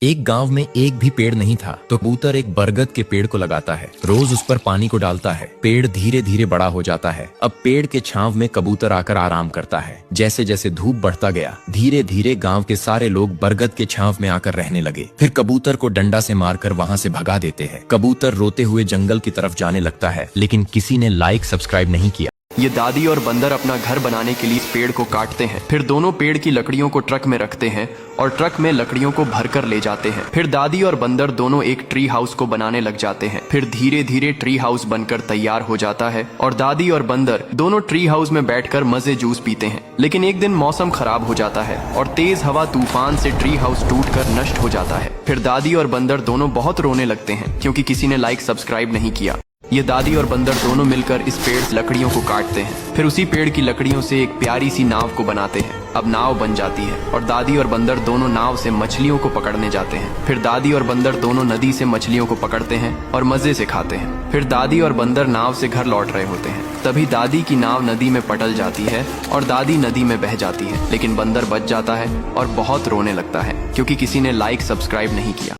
एक गांव में एक भी पेड़ नहीं था तो कबूतर एक बरगद के पेड़ को लगाता है। रोज उस पर पानी को डालता है। पेड़ धीरे धीरे बड़ा हो जाता है। अब पेड़ के छांव में कबूतर आकर आराम करता है। जैसे जैसे धूप बढ़ता गया, धीरे धीरे गांव के सारे लोग बरगद के छांव में आकर रहने लगे। फिर कबूतर को डंडा से मारकर वहां से भगा देते हैं। कबूतर रोते हुए जंगल की तरफ जाने लगता है, लेकिन किसी ने लाइक सब्सक्राइब नहीं किया। ये दादी और बंदर अपना घर बनाने के लिए इस पेड़ को काटते हैं। फिर दोनों पेड़ की लकड़ियों को ट्रक में रखते हैं और ट्रक में लकड़ियों को भरकर ले जाते हैं। फिर दादी और बंदर दोनों एक ट्री हाउस को बनाने लग जाते हैं। फिर धीरे धीरे ट्री हाउस बनकर तैयार हो जाता है और दादी और बंदर दोनों ट्री हाउस में बैठकर मजे जूस पीते हैं। लेकिन एक दिन मौसम खराब हो जाता है और तेज हवा तूफान से ट्री हाउस टूटकर नष्ट हो जाता है। फिर दादी और बंदर दोनों बहुत रोने लगते हैं क्योंकि किसी ने लाइक सब्सक्राइब नहीं किया। ये दादी और बंदर दोनों मिलकर इस पेड़ से लकड़ियों को काटते हैं। फिर उसी पेड़ की लकड़ियों से एक प्यारी सी नाव को बनाते हैं। अब नाव बन जाती है और दादी और बंदर दोनों नाव से मछलियों को पकड़ने जाते हैं। फिर दादी और बंदर दोनों नदी से मछलियों को पकड़ते हैं और मजे से खाते हैं। फिर दादी और बंदर नाव से घर लौट रहे होते हैं। तभी दादी की नाव नदी में पटल जाती है और दादी नदी में बह जाती है। लेकिन बंदर बच जाता है और बहुत रोने लगता है क्योंकि किसी ने लाइक सब्सक्राइब नहीं किया।